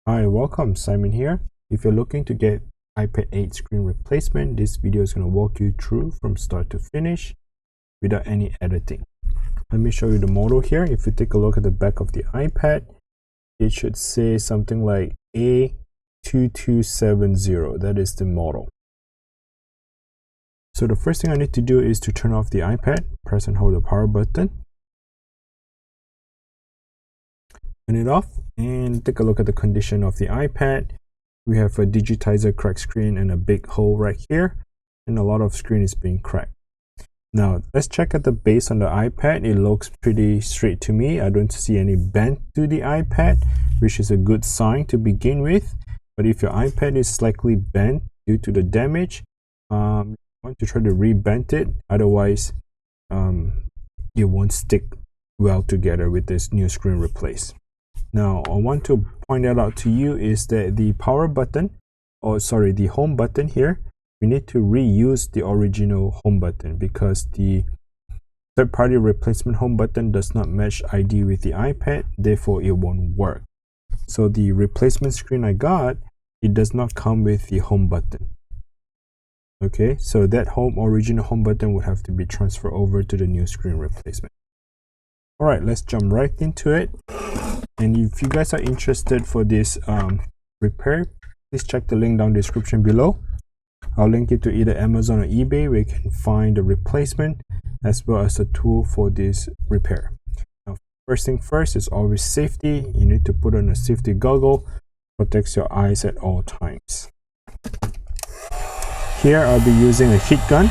Hi, welcome. Simon here. If you're looking to get iPad 8 screen replacement, this video is going to walk you through from start to finish without any editing. Let me show you the model here. If you take a look at the back of the iPad, it should say something like A2270. That is the model. So the first thing I need to do is to turn off the iPad. Press and hold the power button. Turn it off and take a look at the condition of the iPad. We have a Digitizer cracked screen and a big hole right here, and a lot of screen is being cracked. Now let's check at the base on the iPad. It looks pretty straight to me. I don't see any bend to the iPad, which is a good sign to begin with. But if your iPad is slightly bent due to the damage, you want to try to re-bend it. Otherwise, it won't stick well together with this new screen replace. Now, I want to point that out to you is that the power button, the home button here, we need to reuse the original home button because the third-party replacement home button does not match ID with the iPad, therefore it won't work. So the replacement screen I got, it does not come with the home button. Okay, so that original home button would have to be transferred over to the new screen replacement. All right, let's jump right into it. And if you guys are interested for this repair, please check the link down in the description below. I'll link it to either Amazon or eBay where you can find the replacement as well as the tool for this repair. Now, first thing first is always safety. You need to put on a safety goggle, protects your eyes at all times. Here I'll be using a heat gun.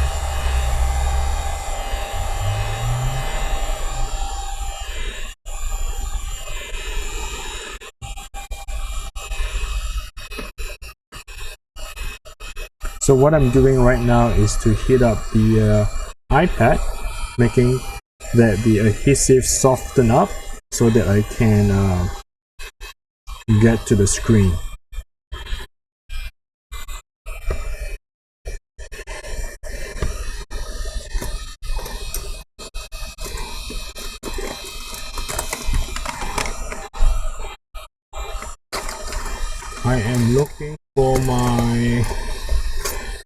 So what I'm doing right now is to heat up the iPad, making that the adhesive soften up so that I can get to the screen. I am looking for my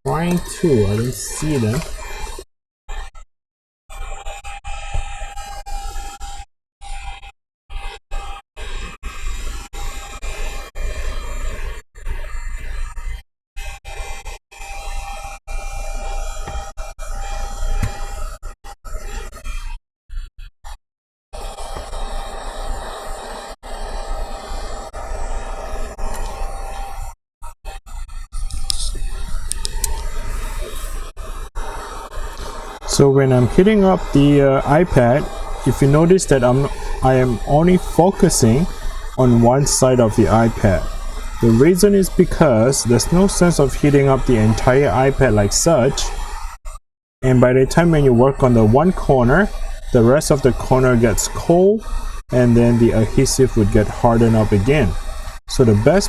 Pry Tool. I don't see them. So when I'm heating up the iPad, if you notice that I am only focusing on one side of the iPad. The reason is because there's no sense of heating up the entire iPad like such, and by the time when you work on the one corner, the rest of the corner gets cold and then the adhesive would get hardened up again. So the best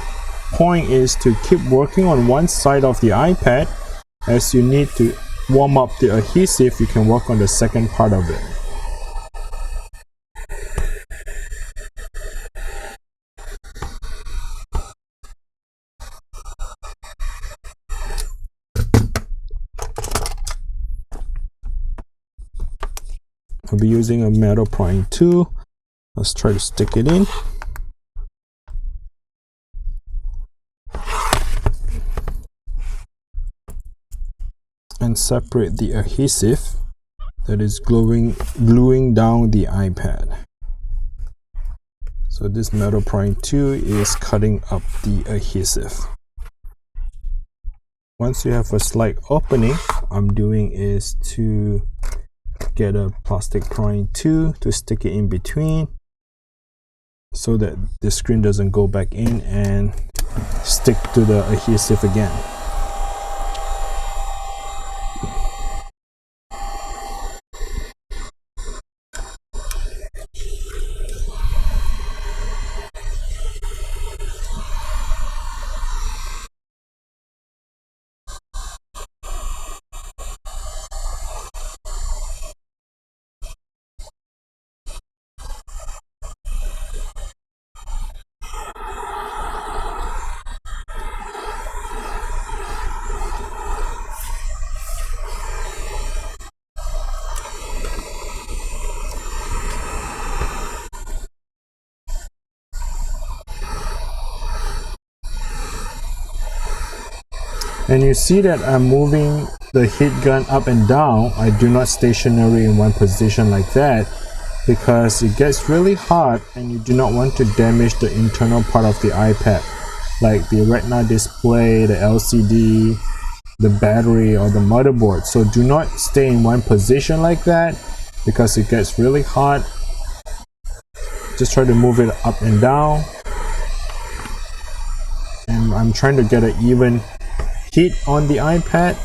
point is to keep working on one side of the iPad. As you need to warm up the adhesive, you can work on the second part of it. I'll be using a metal prying tool. Let's try to stick it in. And separate the adhesive that is gluing down the iPad. So this metal prying tool is cutting up the adhesive. Once you have a slight opening, I'm doing is to get a plastic prying tool to stick it in between so that the screen doesn't go back in and stick to the adhesive again. And you see that I'm moving the heat gun up and down. I do not stationary in one position like that, because it gets really hot and you do not want to damage the internal part of the iPad, like the retina display, the LCD, the battery, or the motherboard. So do not stay in one position like that, because it gets really hot. Just try to move it up and down, and I'm trying to get an even heat on the iPad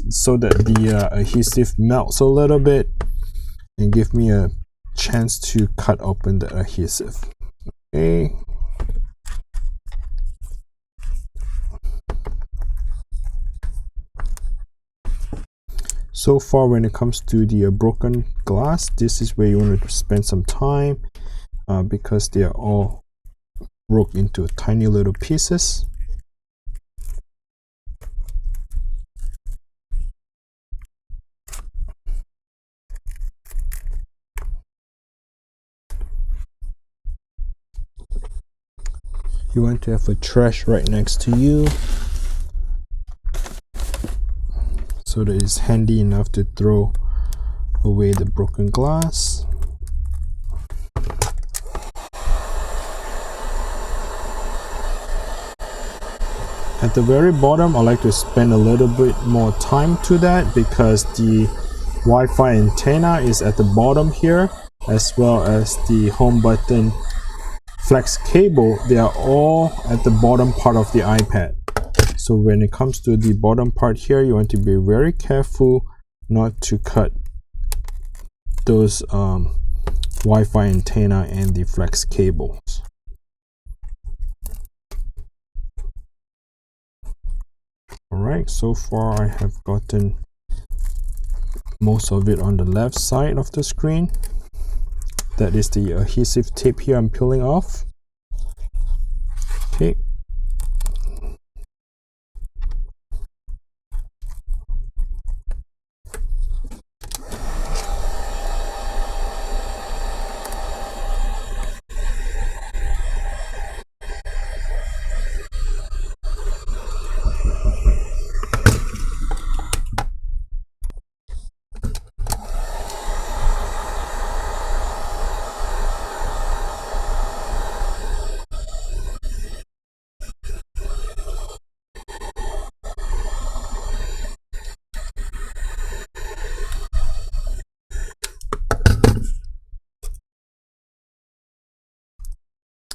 so that the adhesive melts a little bit and give me a chance to cut open the adhesive. Okay. So far, when it comes to the broken glass, this is where you want to spend some time, because they are all broke into tiny little pieces. You want to have a trash right next to you, so that it's handy enough to throw away the broken glass. At the very bottom, I like to spend a little bit more time to that, because the Wi-Fi antenna is at the bottom here, as well as the home button flex cable. They are all at the bottom part of the iPad. So when it comes to the bottom part here, you want to be very careful not to cut those Wi-Fi antenna and the flex cables. Alright, so far I have gotten most of it on the left side of the screen. That is the adhesive tape here I'm peeling off. Okay.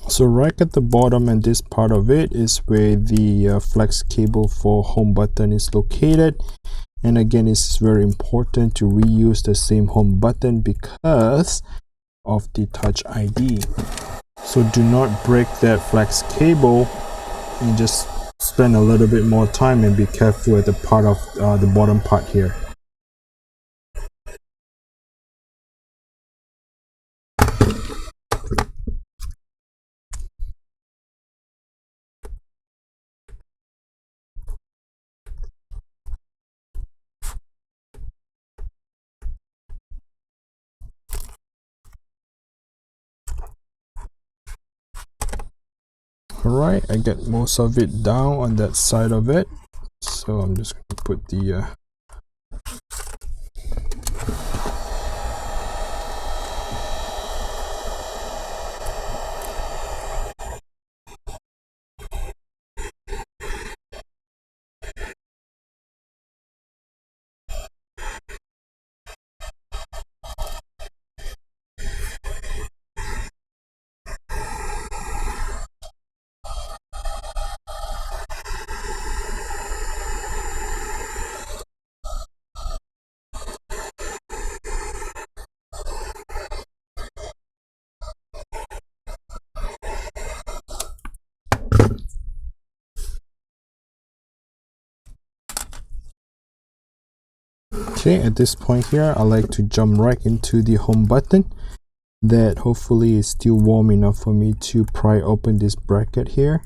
So right at the bottom, and this part of it is where the flex cable for home button is located. And again, it's very important to reuse the same home button because of the Touch ID. So do not break that flex cable, and just spend a little bit more time and be careful at the part of the bottom part here. Alright, I get most of it down on that side of it, so I'm just going to put the Okay, at this point here, I like to jump right into the home button. That hopefully is still warm enough for me to pry open this bracket here.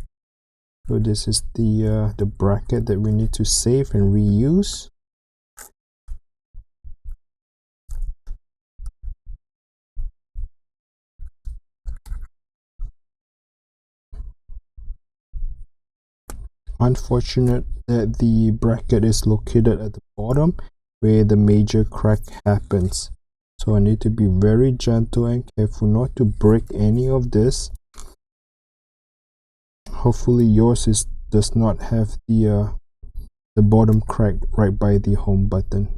So this is the bracket that we need to save and reuse. unfortunate that the bracket is located at the bottom where the major crack happens. So I need to be very gentle and careful not to break any of this. Hopefully yours does not have the bottom crack right by the home button.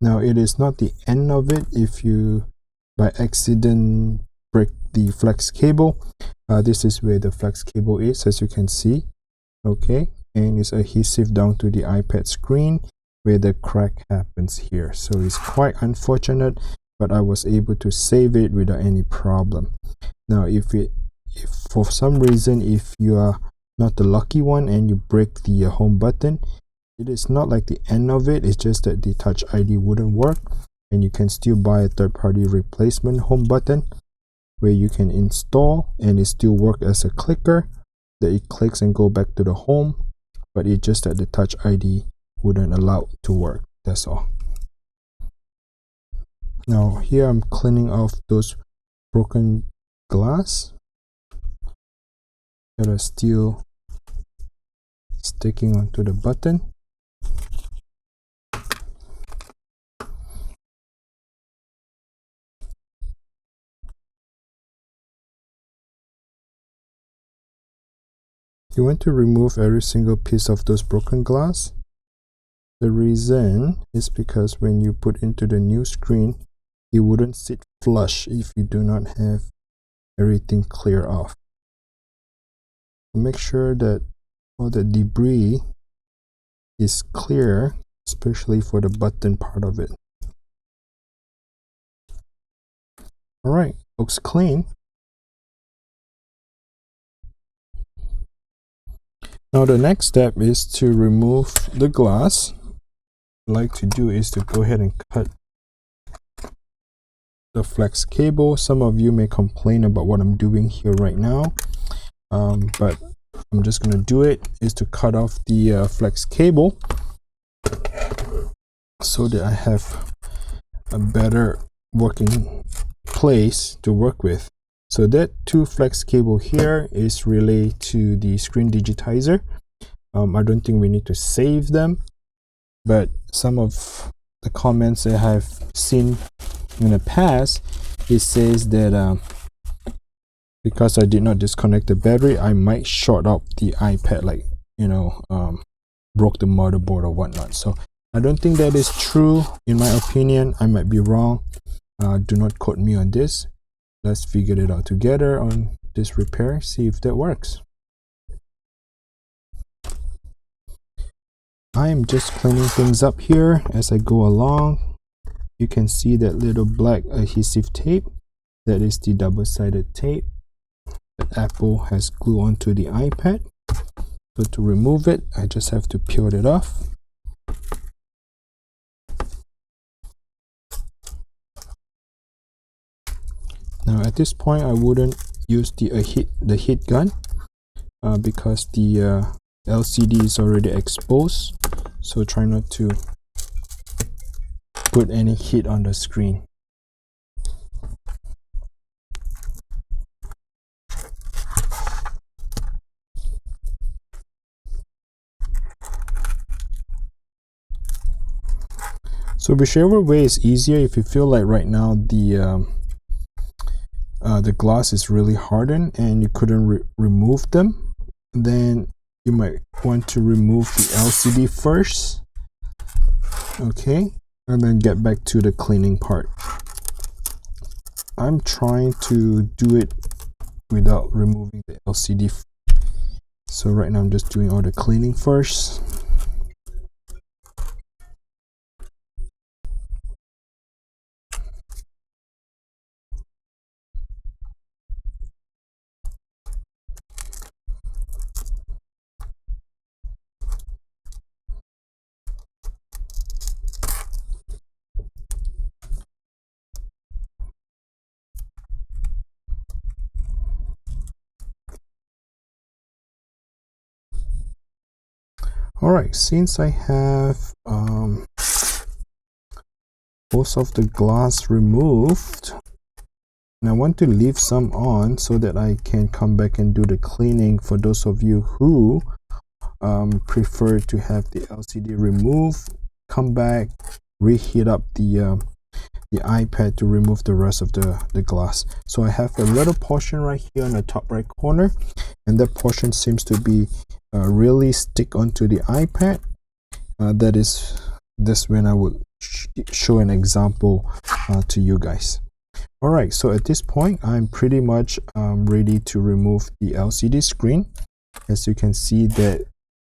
Now it is not the end of it if you by accident break the flex cable. This is where the flex cable is, as you can see. Okay, and it's adhesive down to the iPad screen where the crack happens here. So it's quite unfortunate, but I was able to save it without any problem. Now if for some reason if you are not the lucky one and you break the home button, it is not like the end of it. It's just that the Touch ID wouldn't work, and you can still buy a third-party replacement home button where you can install and it still work as a clicker that it clicks and go back to the home, but it's just that the Touch ID wouldn't allow it to work. That's all. Now here I'm cleaning off those broken glass that are still sticking onto the button. You want to remove every single piece of those broken glass. The reason is because when you put into the new screen, it wouldn't sit flush if you do not have everything clear off. Make sure that all the debris is clear, especially for the button part of it. Alright, looks clean. Now the next step is to remove the glass. What I like to do is to go ahead and cut the flex cable. Some of you may complain about what I'm doing here right now, but I'm just going to do it, is to cut off the flex cable so that I have a better working place to work with. So that 2 flex cable here is relayed to the screen digitizer. I don't think we need to save them, but some of the comments that I've seen in the past, it says that because I did not disconnect the battery, I might short out the iPad, like, you know, broke the motherboard or whatnot. So I don't think that is true. In my opinion, I might be wrong. Do not quote me on this. Let's figure it out together on this repair, see if that works. I am just cleaning things up here as I go along. You can see that little black adhesive tape. That is the double-sided tape that Apple has glued onto the iPad. So to remove it, I just have to peel it off. Now at this point, I wouldn't use the heat gun because the LCD is already exposed. So try not to put any heat on the screen. So whichever way is easier, if you feel like right now the glass is really hardened and you couldn't remove them, then you might want to remove the LCD first, okay, and then get back to the cleaning part. I'm trying to do it without removing the LCD. So right now I'm just doing all the cleaning first. Alright, since I have most of the glass removed, And I want to leave some on so that I can come back and do the cleaning for those of you who prefer to have the LCD removed. Come back, reheat up the iPad to remove the rest of the glass. So I have a little portion right here on the top right corner, and that portion seems to be really stick onto the iPad. That is this when I would show an example to you guys. Alright, so at this point I'm pretty much ready to remove the LCD screen. As you can see that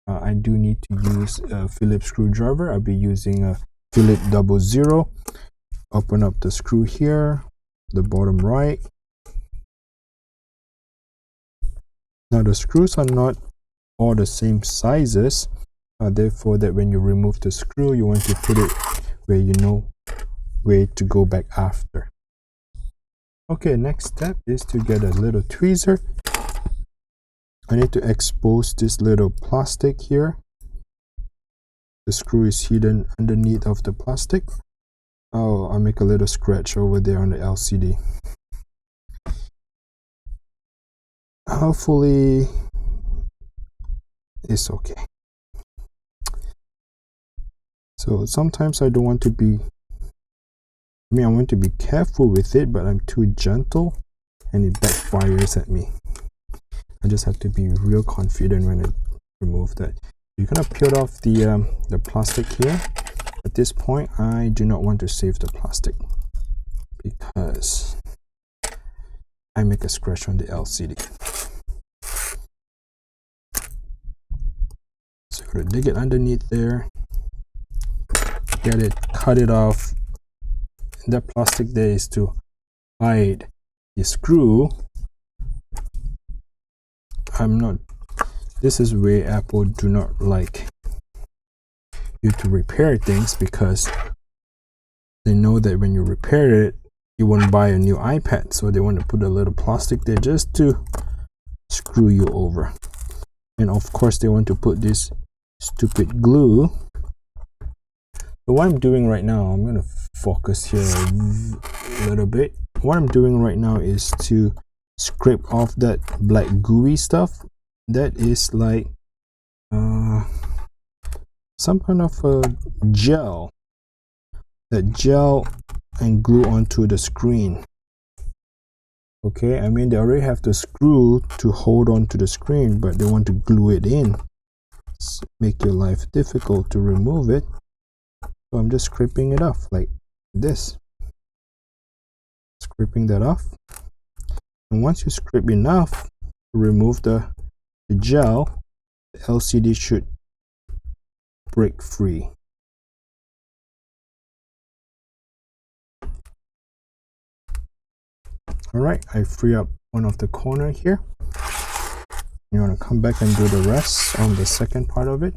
I do need to use a Phillips screwdriver. I'll be using a Phillips 00. Open up the screw here, the bottom right. Now the screws are not all the same sizes, therefore that when you remove the screw, you want to put it where you know where to go back after. Okay, next step is to get a little tweezer. I need to expose this little plastic here. The screw is hidden underneath of the plastic. Oh, I'll make a little scratch over there on the LCD. Hopefully it's okay. So sometimes I don't want to be, I want to be careful with it, but I'm too gentle and it backfires at me. I just have to be real confident when I remove that. You're gonna peel off the plastic here. At this point, I do not want to save the plastic because I make a scratch on the LCD. So I'm gonna dig it underneath there, get it, cut it off. And that plastic there is to hide the screw. This is where Apple do not like you to repair things, because they know that when you repair it, you won't buy a new iPad. So they want to put a little plastic there just to screw you over. And of course, they want to put this stupid glue. So what I'm doing right now, I'm going to focus here a little bit. What I'm doing right now is to scrape off that black gooey stuff. That is like some kind of a gel. That gel and glue onto the screen. Okay, I mean they already have the screw to hold on to the screen, but they want to glue it in. Make your life difficult to remove it. So I'm just scraping it off like this. Scraping that off. And once you scrape enough to remove the gel, the LCD should break free. Alright, I free up one of the corner here. You want to come back and do the rest on the second part of it.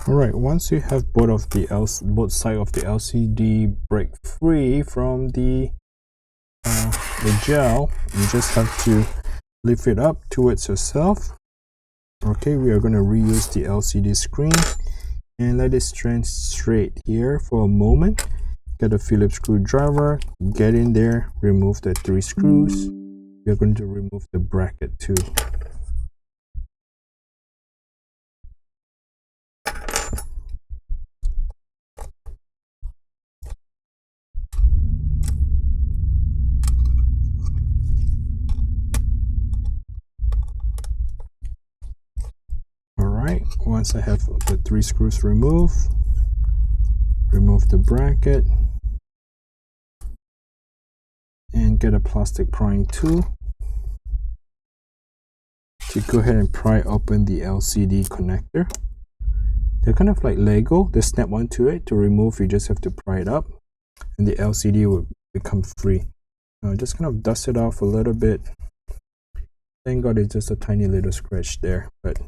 Alright, once you have both sides of the LCD break free from the gel, you just have to lift it up towards yourself. Okay, we are going to reuse the LCD screen and let it stand straight here for a moment. Get a Phillips screwdriver, get in there, remove the 3 screws. We are going to remove the bracket too. Once I have the 3 screws removed, remove the bracket and get a plastic prying tool to go ahead and pry open the LCD connector. They're kind of like Lego. They snap onto it. To remove, you just have to pry it up, and the LCD will become free. Now just kind of dust it off a little bit. Thank God it's just a tiny little scratch there, but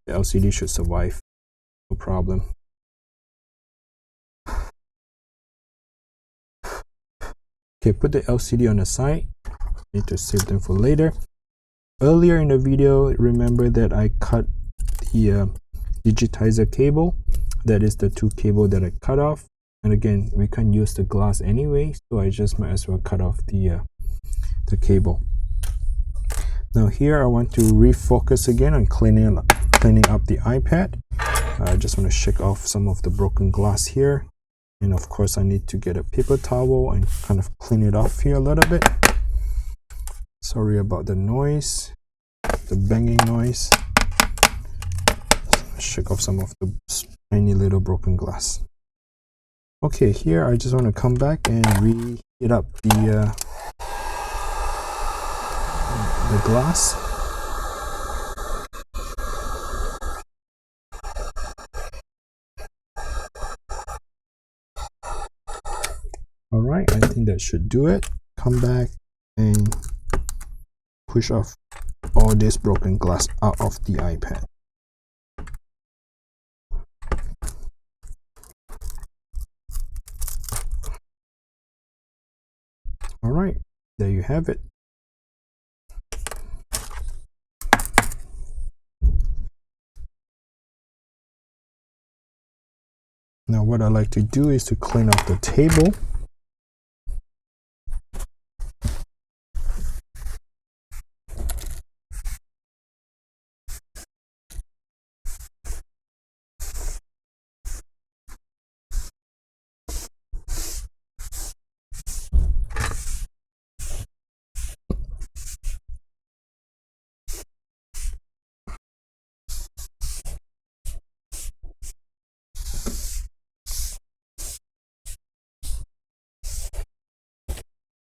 the LCD should survive, no problem. Okay, put the LCD on the side. Need to save them for later. Earlier in the video, remember that I cut the digitizer cable. That is the 2 cable that I cut off. And again, we can't use the glass anyway, so I just might as well cut off the cable. Now here I want to refocus again on cleaning up the iPad. I just want to shake off some of the broken glass here. And of course I need to get a paper towel and kind of clean it off here a little bit. Sorry about the noise, the banging noise. Just shake off some of the tiny little broken glass. Okay, here I just want to come back and reheat up the glass. All right, I think that should do it. Come back and push off all this broken glass out of the iPad. All right, there you have it. Now what I like to do is to clean up the table.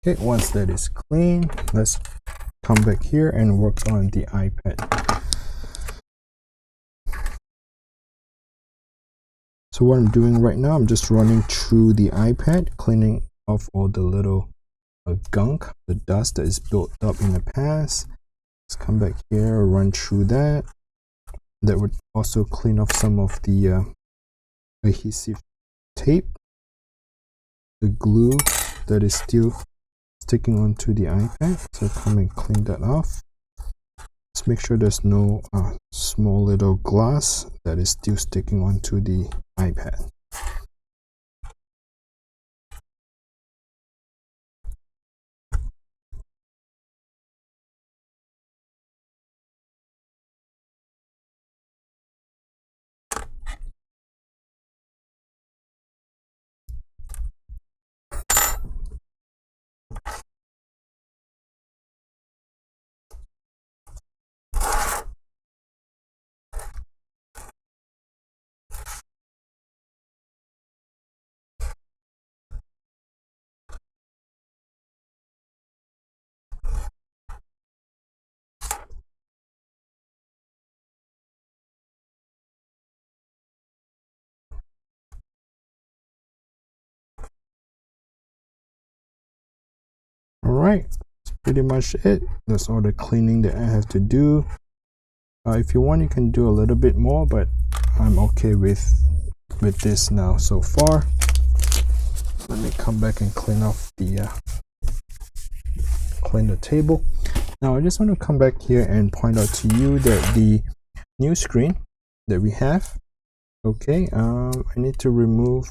Okay, once that is clean, let's come back here and work on the iPad. So what I'm doing right now, I'm just running through the iPad, cleaning off all the little gunk, the dust that is built up in the past. Let's come back here, run through that. That would also clean off some of the adhesive tape, the glue that is still sticking onto the iPad. So come and clean that off. Let's make sure there's no small little glass that is still sticking onto the iPad. All right, that's pretty much it. That's all the cleaning that I have to do. If you want, you can do a little bit more, but I'm okay with this now so far. Let me come back and clean off the clean the table. Now I just want to come back here and point out to you that the new screen that we have, okay, I need to remove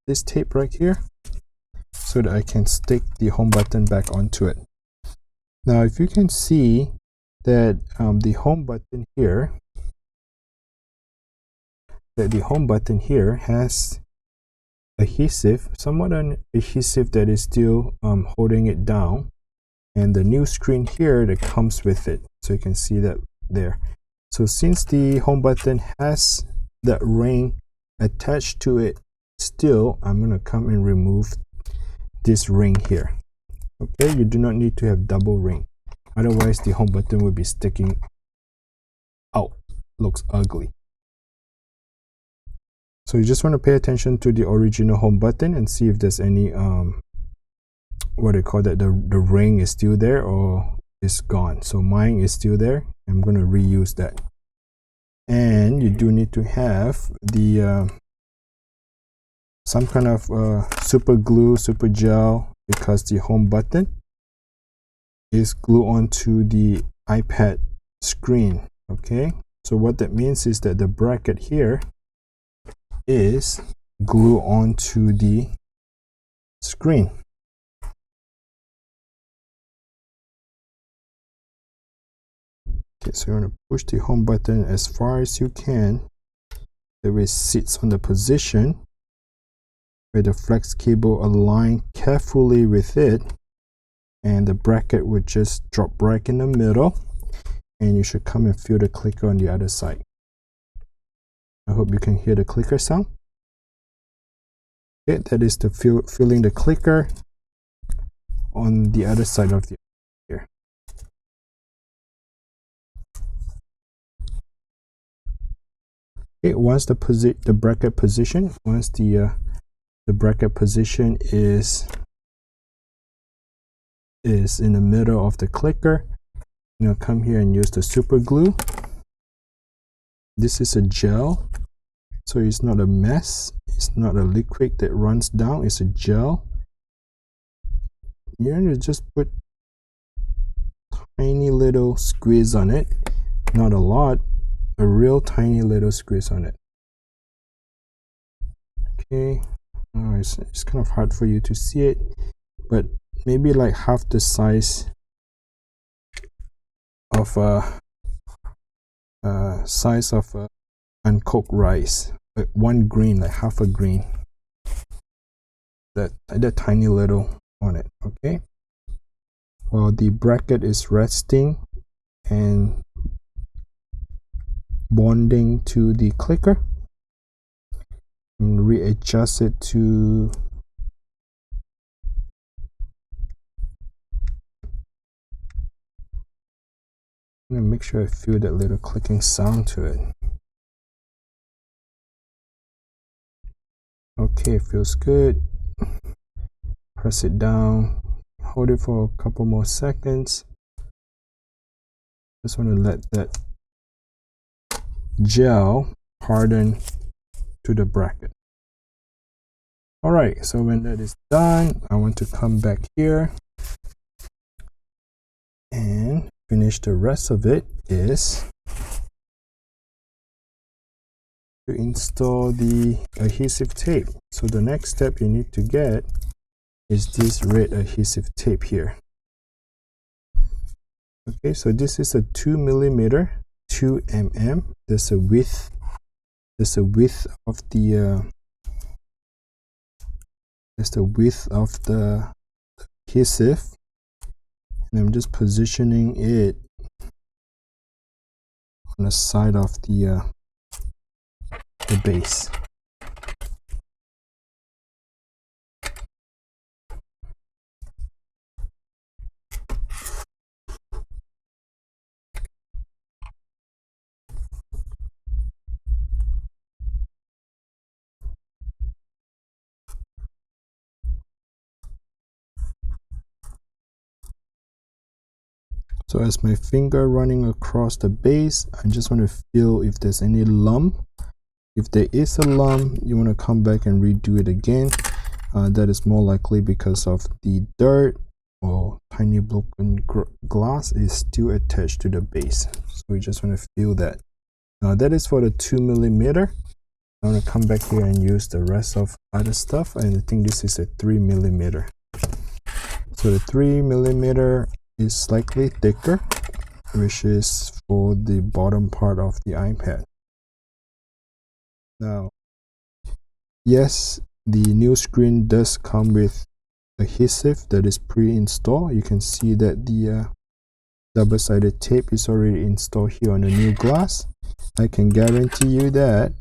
this tape right here so that I can stick the home button back onto it. Now if you can see that the home button here has adhesive, somewhat an adhesive that is still holding it down, and the new screen here that comes with it, so you can see that there. So since the home button has that ring attached to it still, I'm going to come and remove this ring here. Okay, you do not need to have double ring, otherwise the home button will be sticking out. Looks ugly. So you just want to pay attention to the original home button and see if there's any what do you call that, the ring is still there or is gone. So mine is still there. I'm going to reuse that. And you do need to have the some kind of super glue, super gel, because the home button is glued onto the iPad screen. Okay, so what that means is that the bracket here is glued onto the screen. Okay, so you want to push the home button as far as you can, that way it sits on the position where the flex cable align carefully with it, and the bracket would just drop right in the middle, and you should come and feel the clicker on the other side. I hope you can hear the clicker sound. Okay, that is the feeling the clicker on the other side of the here. Okay, once the bracket position, once the bracket position is in the middle of the clicker, you know, come here and use the super glue. This is a gel, so it's not a mess, it's not a liquid that runs down, it's a gel. You're going to just put tiny little squeeze on it, not a lot, a real tiny little squeeze on it. Okay, it's kind of hard for you to see it, but maybe like half the size of uncooked rice, like one grain, like half a grain, that tiny little on it. Okay, while the bracket is resting and bonding to the clicker, and readjust it to I'm gonna make sure I feel that little clicking sound to it. Okay, it feels good. Press it down, hold it for a couple more seconds. Just want to let that gel harden to the bracket. All right, so when that is done, I want to come back here and finish the rest of it. Is to install the adhesive tape. So the next step you need to get is this red adhesive tape here. Okay, so this is a 2mm, 2 mm. There's a width of the adhesive, and I'm just positioning it on the side of the base. So as my finger running across the base, I just want to feel if there's any lump. If there is a lump, you want to come back and redo it again. That is more likely because of the dirt or tiny broken glass is still attached to the base. So we just want to feel that. Now that is for the 2mm. I want to come back here and use the rest of other stuff, and I think this is a 3mm. So the 3mm is slightly thicker, which is for the bottom part of the iPad. Now, yes, the new screen does come with adhesive that is pre-installed. You can see that the double-sided tape is already installed here on the new glass. I can guarantee you that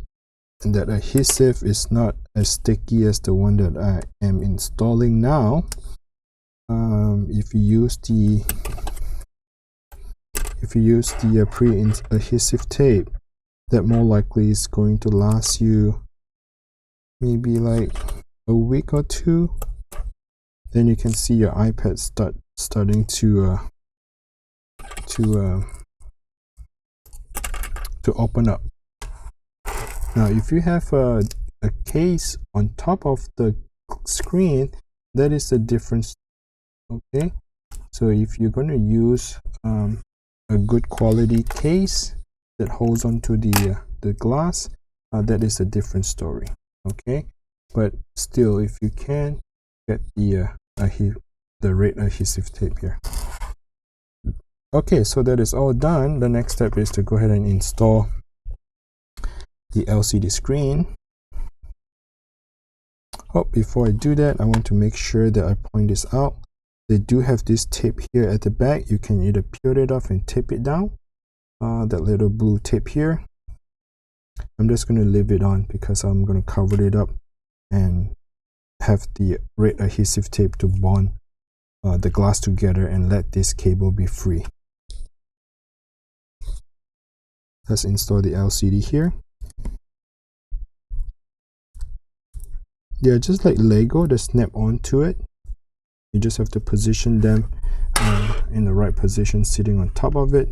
adhesive is not as sticky as the one that I am installing now. If you use the pre-adhesive tape, that more likely is going to last you maybe like a week or two, then you can see your iPad starting to open up. Now if you have a case on top of the screen, that is the difference. Okay, so if you're going to use a good quality case that holds onto the glass, that is a different story. Okay, but still, if you can get the red adhesive tape here. Okay, so that is all done. The next step is to go ahead and install the LCD screen. Oh, before I do that, I want to make sure that I point this out. They do have this tape here at the back. You can either peel it off and tape it down. That little blue tape here. I'm just going to leave it on because I'm going to cover it up and have the red adhesive tape to bond the glass together and let this cable be free. Let's install the LCD here. They're just like Lego, they snap onto it. You just have to position them in the right position, sitting on top of it.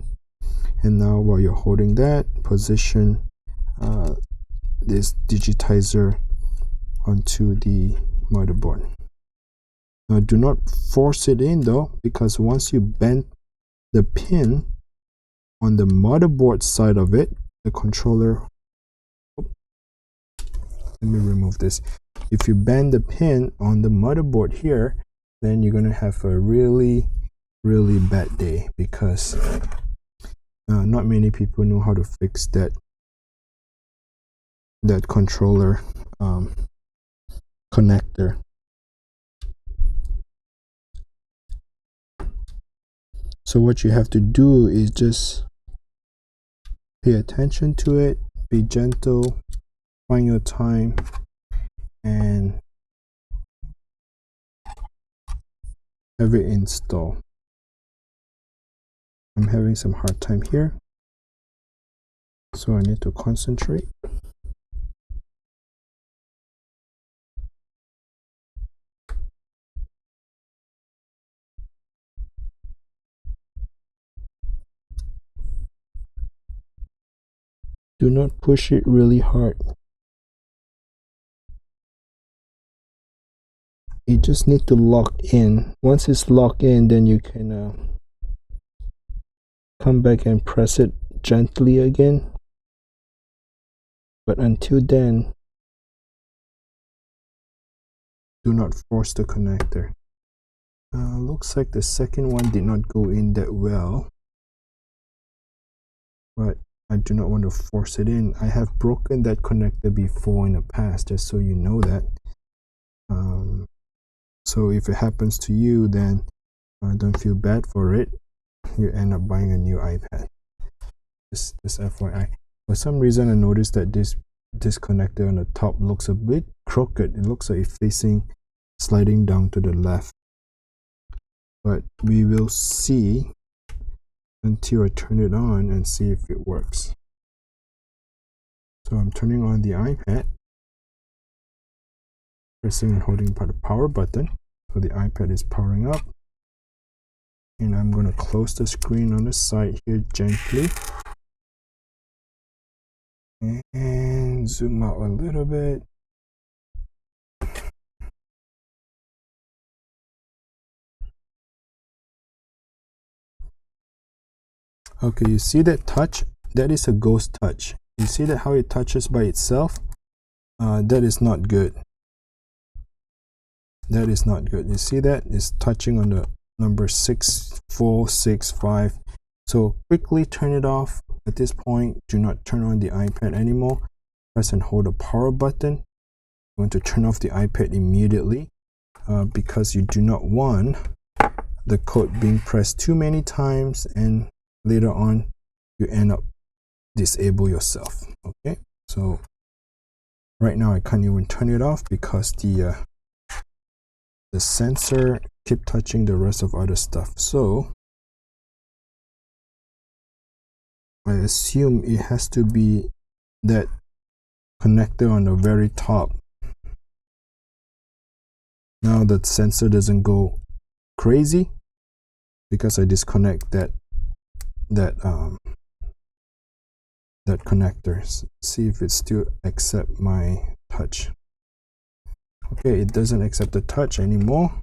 And now while you're holding that, position this digitizer onto the motherboard. Now do not force it in though, because once you bend the pin on the motherboard side of it, the controller, let me remove this. If you bend the pin on the motherboard here, then you're going to have a really bad day, because not many people know how to fix that controller connector. So what you have to do is just pay attention to it, be gentle, find your time, and have it install. I'm having some hard time here, so I need to concentrate. Do not push it really hard. You just need to lock in. Once it's locked in, then you can come back and press it gently again. But until then, do not force the connector. Looks like the second one did not go in that well, but I do not want to force it in. I have broken that connector before in the past, just so you know that. So if it happens to you, then don't feel bad for it. You end up buying a new iPad. Just FYI. For some reason, I noticed that this connector on the top looks a bit crooked. It looks like it's facing, sliding down to the left. But we will see until I turn it on and see if it works. So I'm turning on the iPad, pressing and holding the power button. So the iPad is powering up. And I'm going to close the screen on the side here gently. And zoom out a little bit. Okay, you see that touch? That is a ghost touch. You see that how it touches by itself? That is not good. That is not good. You see that? It's touching on the number 6465. So quickly turn it off. At this point, do not turn on the iPad anymore. Press and hold the power button. You want to turn off the iPad immediately because you do not want the code being pressed too many times and later on you end up disable yourself. Okay, so right now I can't even turn it off because the sensor keep touching the rest of other stuff. So I assume it has to be that connector on the very top Now the sensor doesn't go crazy because I disconnect that connector. See if it still accept my touch. Okay, it doesn't accept the touch anymore.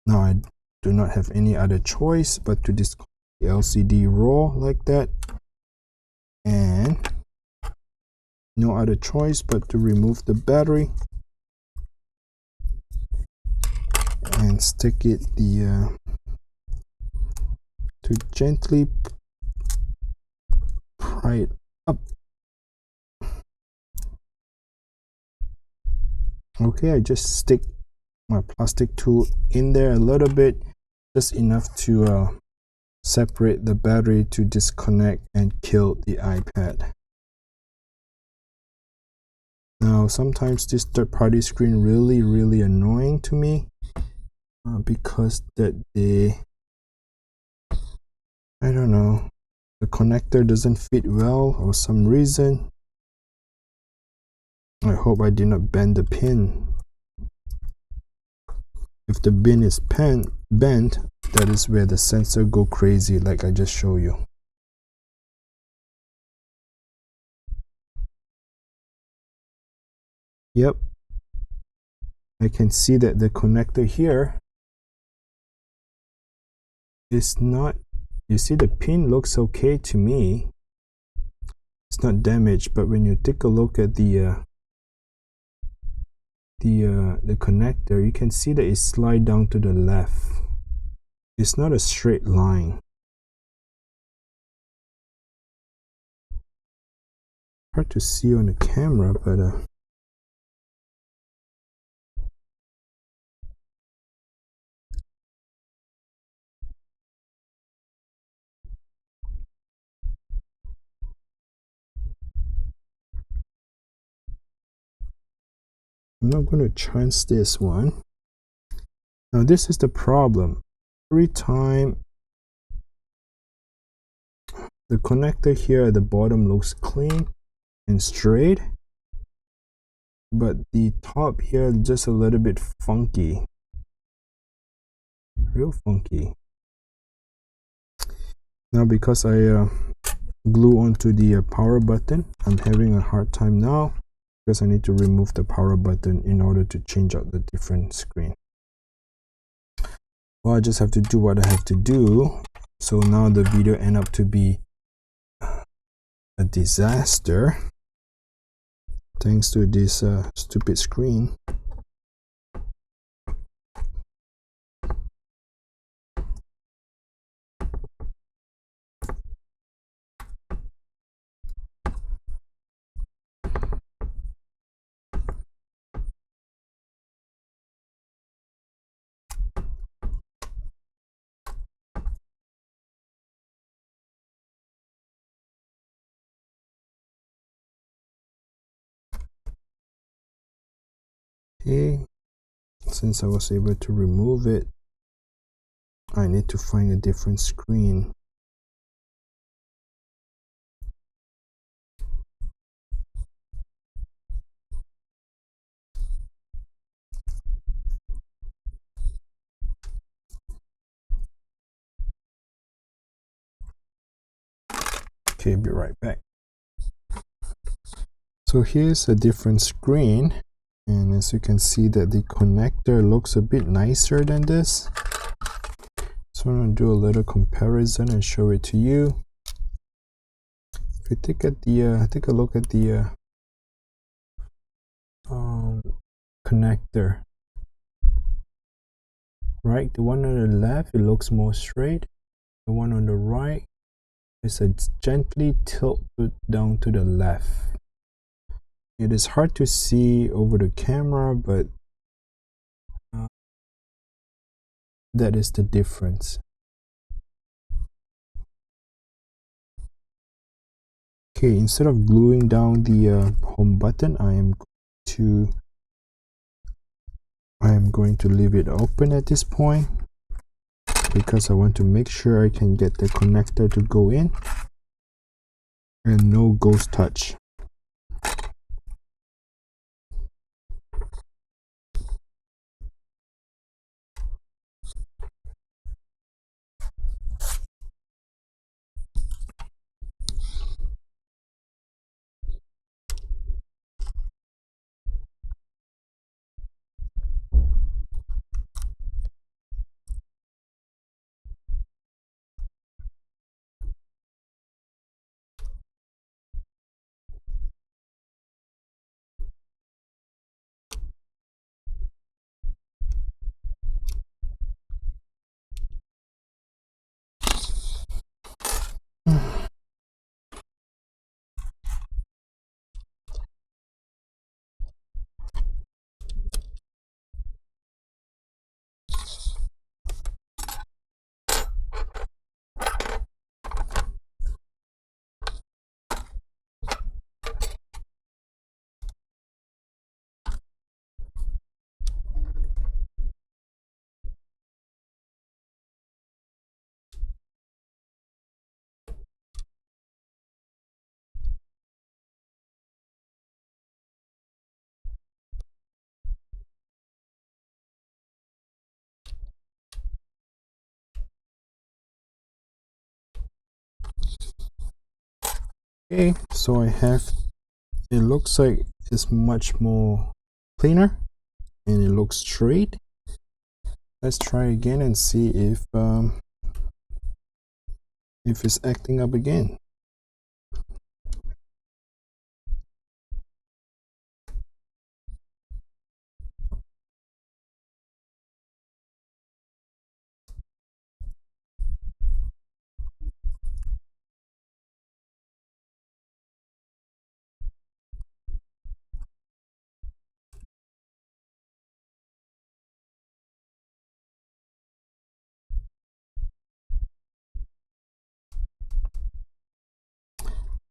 Now I do not have any other choice but to disconnect the LCD raw like that, and no other choice but to remove the battery and stick it to gently pry it up. Okay, I just stick my plastic tool in there a little bit, just enough to separate the battery to disconnect and kill the iPad. Now sometimes this third-party screen really annoying to me because that I don't know, the connector doesn't fit well for some reason. I hope I did not bend the pin. If the pin is bent, that is where the sensor go crazy, like I just showed you. Yep, I can see that the connector here is not, you see the pin looks okay to me. It's not damaged, but when you take a look at the connector, you can see that it slide down to the left. It's not a straight line. Hard to see on the camera, but I'm not going to chance this one. Now this is the problem. Every time the connector here at the bottom looks clean and straight, but the top here just a little bit funky, real funky. Now because I glue onto the power button, I'm having a hard time now because I need to remove the power button in order to change out the different screen. Well, I just have to do what I have to do. So now the video end up to be a disaster thanks to this stupid screen. Okay, since I was able to remove it, I need to find a different screen. Okay, be right back. So here's a different screen, and as you can see that the connector looks a bit nicer than this. So I'm going to do a little comparison and show it to you. If you take a look at the connector, right? The one on the left, it looks more straight. The one on the right is a gently tilted down to the left. It is hard to see over the camera, but that is the difference. Okay, instead of gluing down the home button, I am going to leave it open at this point because I want to make sure I can get the connector to go in and no ghost touch. Okay, so I have, it looks like it's much more cleaner and it looks straight. Let's try again and see if it's acting up again.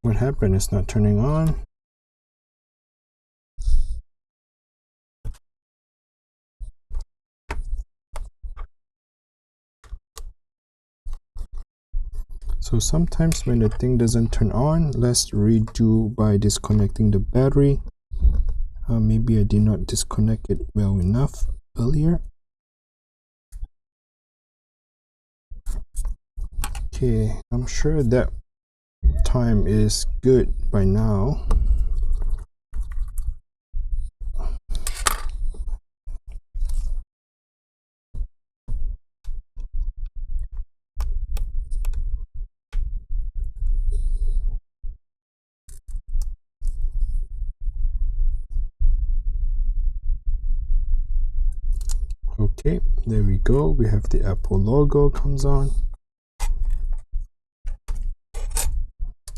What happened? It's not turning on. So sometimes when the thing doesn't turn on, let's redo by disconnecting the battery. Maybe I did not disconnect it well enough earlier. Okay, I'm sure that time is good by now. Okay, there we go. We have the Apple logo comes on.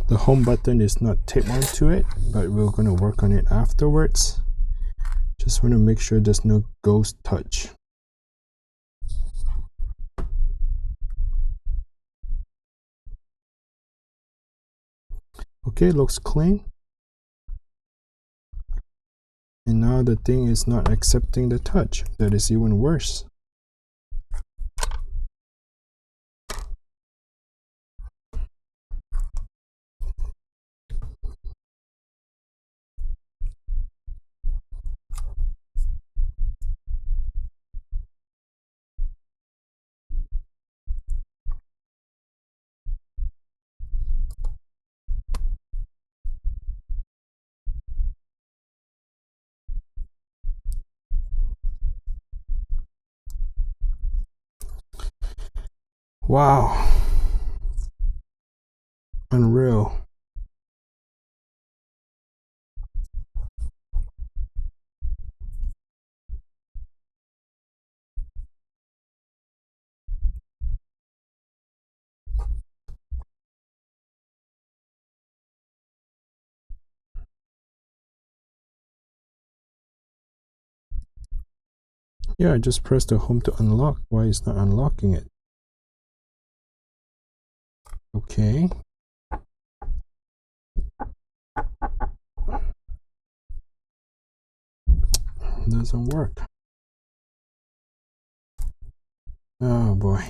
The home button is not taped onto it, but we're going to work on it afterwards. Just want to make sure there's no ghost touch. Okay, looks clean. And now the thing is not accepting the touch. That is even worse. Wow. Unreal. Yeah, I just pressed the home to unlock. Why is not unlocking it? Okay. Doesn't work. Oh boy.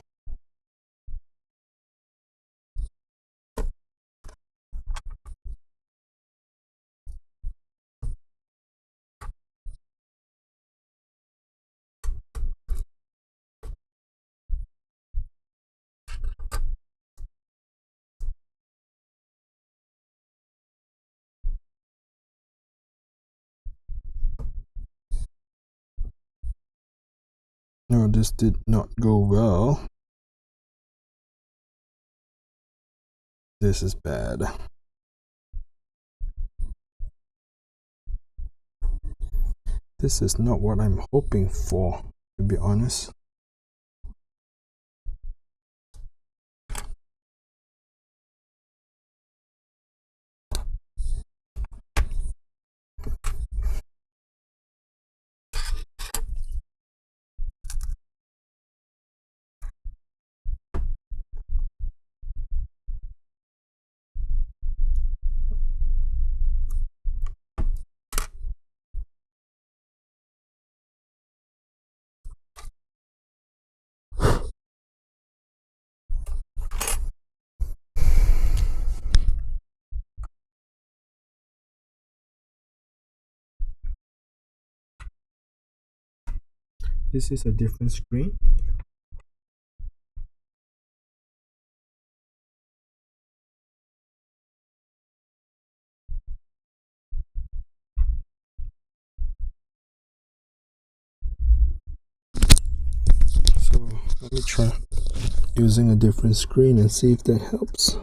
No, this did not go well. This is bad. This is not what I'm hoping for, to be honest. This is a different screen. me try using a different screen and see if that helps.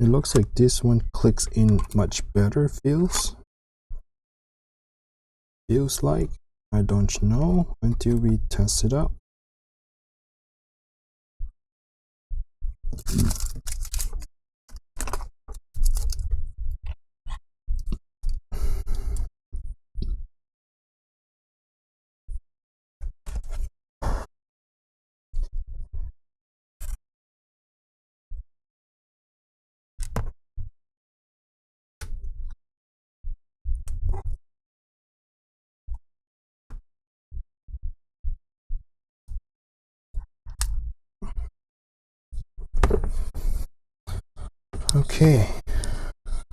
It looks like this one clicks in much better, feels like. I don't know until we test it out. Okay,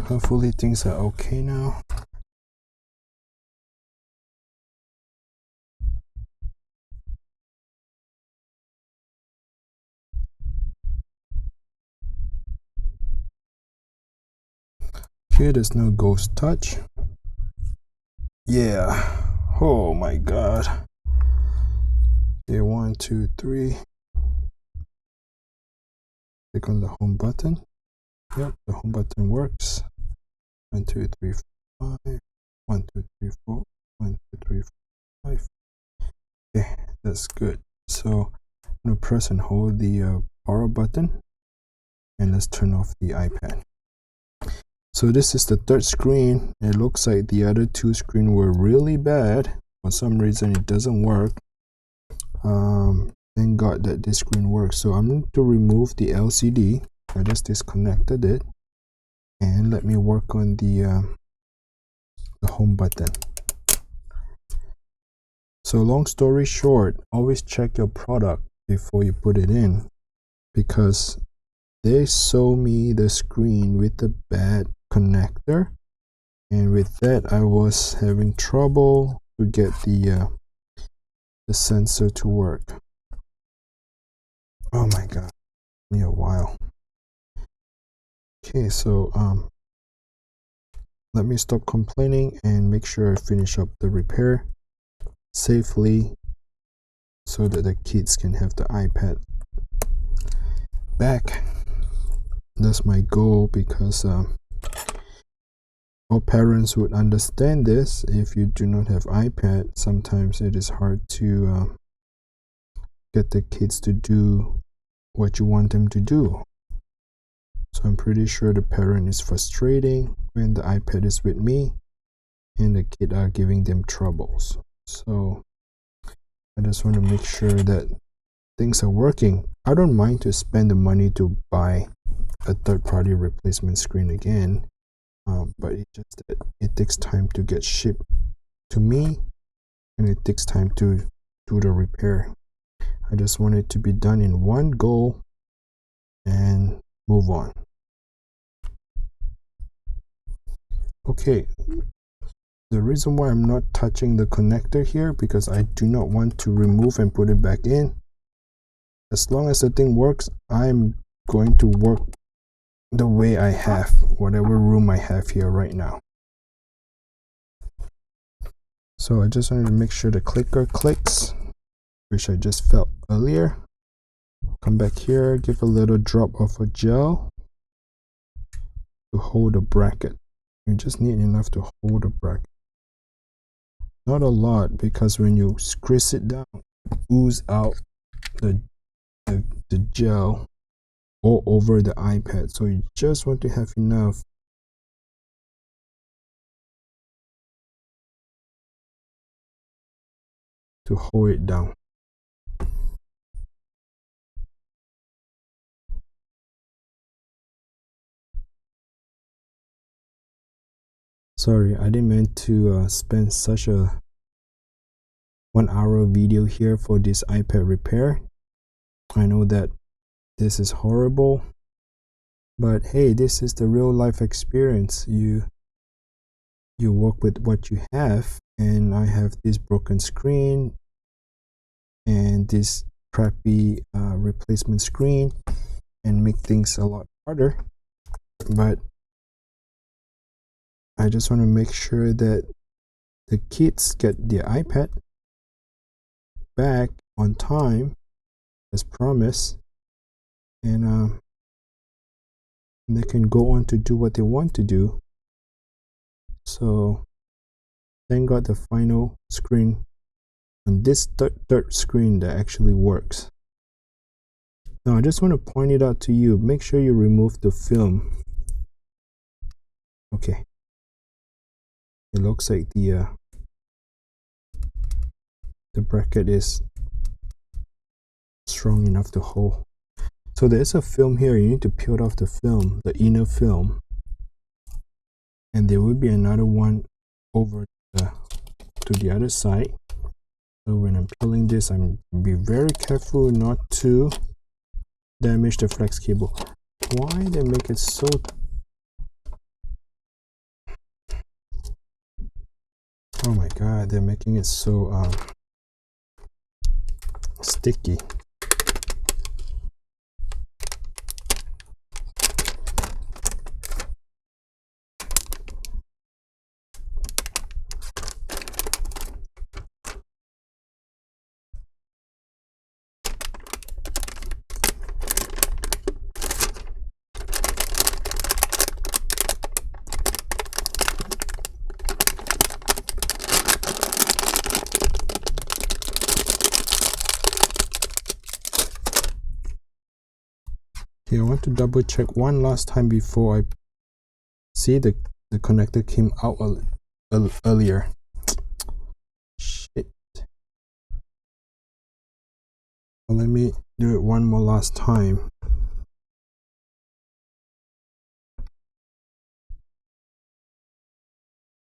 hopefully things are okay now. Okay, there's no ghost touch. Yeah, oh my god. Okay, 1, 2, 3. Click on the home button. Yep, the home button works. 1, 2, 3, 4, 5. 1, 2, 3, 4. 1, 2, 3, 4, 5. Okay, that's good. So I'm gonna press and hold the power button, and let's turn off the iPad. So this is the third screen. It looks like the other two screens were really bad. For some reason it doesn't work. Thank God that this screen works. So I'm going to remove the LCD. I just disconnected it, and let me work on the home button. So long story short, always check your product before you put it in, because they sold me the screen with a bad connector, and with that I was having trouble to get the sensor to work. Oh my god, me a while. Okay, so let me stop complaining and make sure I finish up the repair safely so that the kids can have the iPad back. That's my goal, because all parents would understand this. If you do not have iPad, sometimes it is hard to get the kids to do what you want them to do. So I'm pretty sure the parent is frustrating when the iPad is with me and the kid are giving them troubles. So I just want to make sure that things are working. I don't mind to spend the money to buy a third-party replacement screen again, but it's just that it takes time to get shipped to me, and it takes time to do the repair. I just want it to be done in one go and move on. Okay, the reason why I'm not touching the connector here, because I do not want to remove and put it back in. As long as the thing works, I'm going to work the way I have, whatever room I have here right now. So I just wanted to make sure the clicker clicks, which I just felt earlier. Come back here, give a little drop of a gel to hold the bracket. You just need enough to hold the bracket. Not a lot, because when you squeeze it down, it ooze out the gel all over the iPad. So you just want to have enough to hold it down. Sorry, I didn't mean to spend such a 1-hour video here for this iPad repair. I know that this is horrible, but hey, this is the real life experience. You work with what you have, and I have this broken screen and this crappy replacement screen and make things a lot harder, but I just want to make sure that the kids get their iPad back on time as promised, and they can go on to do what they want to do. So thank God the final screen on this third screen that actually works. Now I just want to point it out to you, make sure you remove the film. Okay, it looks like the bracket is strong enough to hold. So there's a film here. You need to peel off the film, the inner film, and there will be another one over to the other side. So when I'm peeling this, I'm be very careful not to damage the flex cable. Why they make it so oh my god, they're making it so sticky. Okay, I want to double check one last time before I see the connector came out earlier. Shit. Well, let me do it one more last time.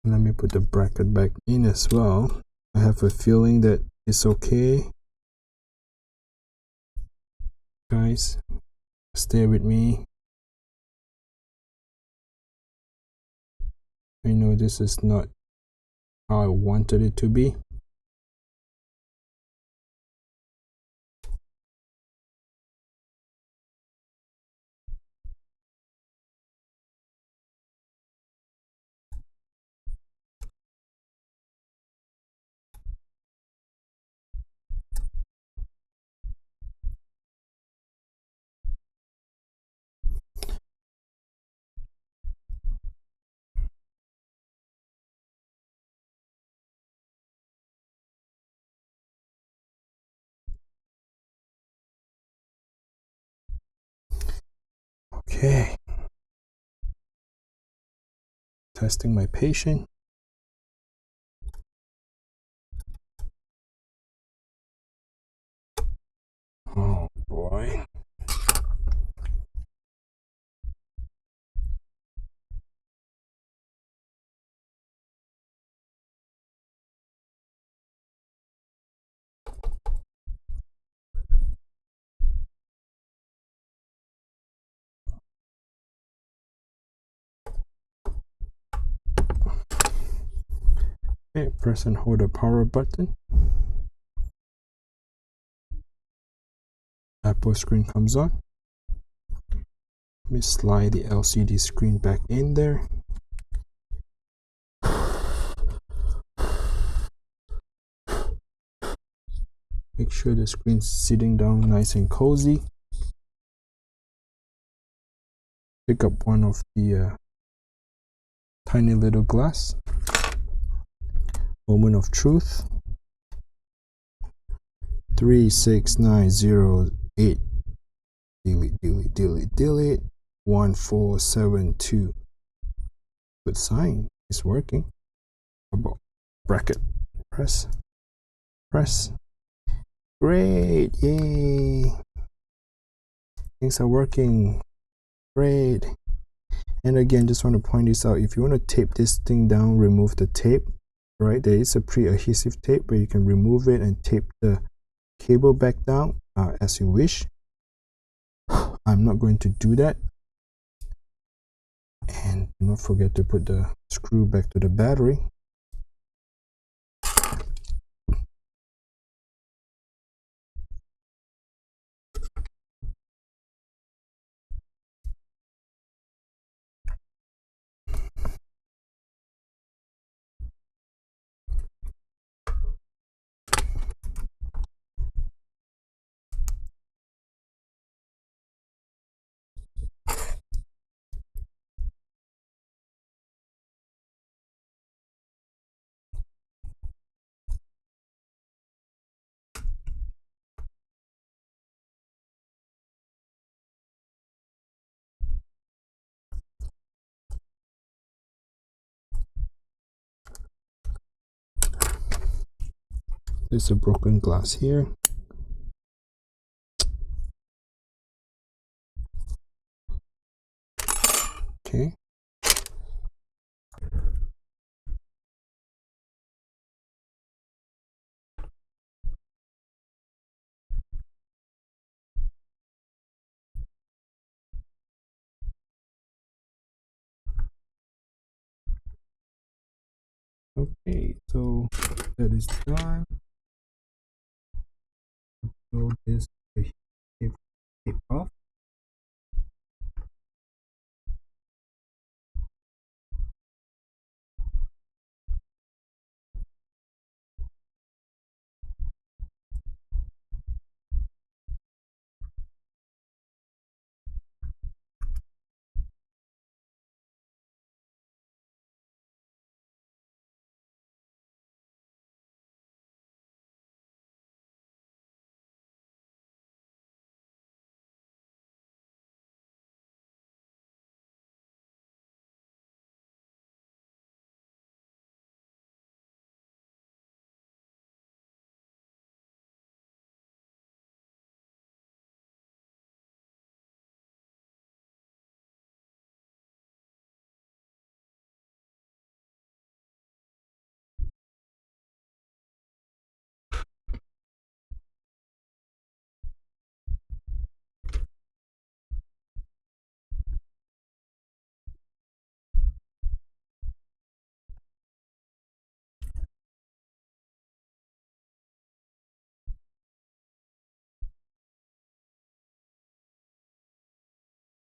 Let me put the bracket back in as well. I have a feeling that it's okay. Guys, stay with me. I know this is not how I wanted it to be. Okay. Testing my patience. Oh boy. Okay, press and hold the power button. Apple screen comes on. Let me slide the LCD screen back in there. Make sure the screen's sitting down nice and cozy. Pick up one of the tiny little glass. Moment of truth. 36908. Delete. 1472. Good sign. It's working. About bracket. Press. Great. Yay. Things are working. Great. And again, just want to point this out. If you want to tape this thing down, remove the tape. Right, there is a pre-adhesive tape where you can remove it and tape the cable back down as you wish. I'm not going to do that. And do not forget to put the screw back to the battery. There's a broken glass here. Okay. Okay, so that is done. So this tape off.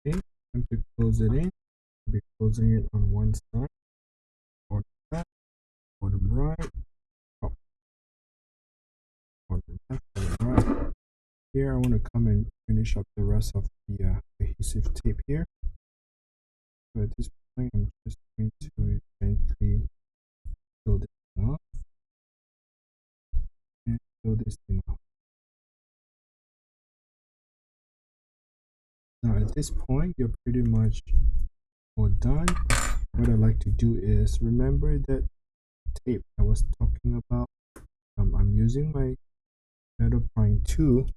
Okay, time to close it in. I'll be closing it on one side, bottom left, bottom right, top, bottom left, bottom right. Here I want to come and finish up the rest of the adhesive tape here. So at this point I'm just going to gently peel this thing off and peel this thing off. Now at this point you're pretty much all done. What I like to do is remember that tape I was talking about. I'm using my metal prying tool.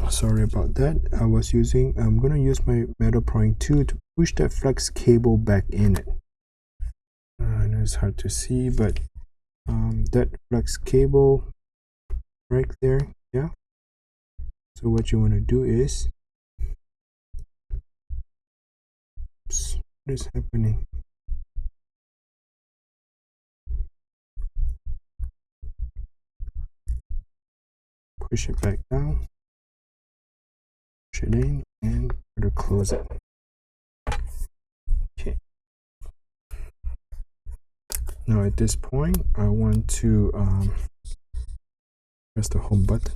Sorry about that. I'm gonna use my metal prying tool to push that flex cable back in it. I know it's hard to see, but that flex cable right there, yeah. So what you want to do is, oops, what is happening? Push it back down, push it in, and try to close it. Okay. Now at this point, I want to press the home button.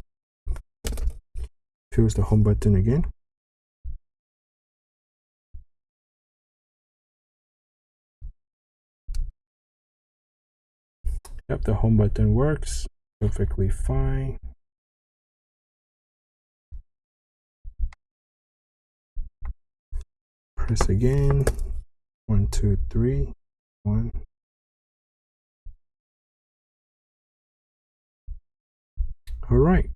Press the home button again. Yep, the home button works perfectly fine. Press again. 1, 2, 3, 1. All right,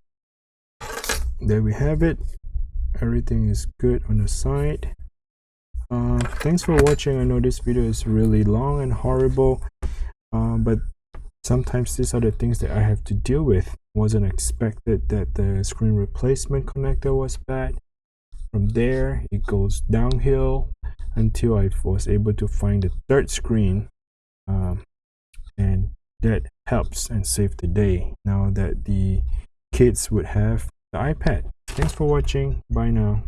there we have it. Everything is good on the side. Thanks for watching. I know this video is really long and horrible, but sometimes these are the things that I have to deal with. Wasn't expected that the screen replacement connector was bad. From there it goes downhill until I was able to find the third screen, and that helps and saved the day now that the kids would have the iPad. Thanks for watching. Bye now.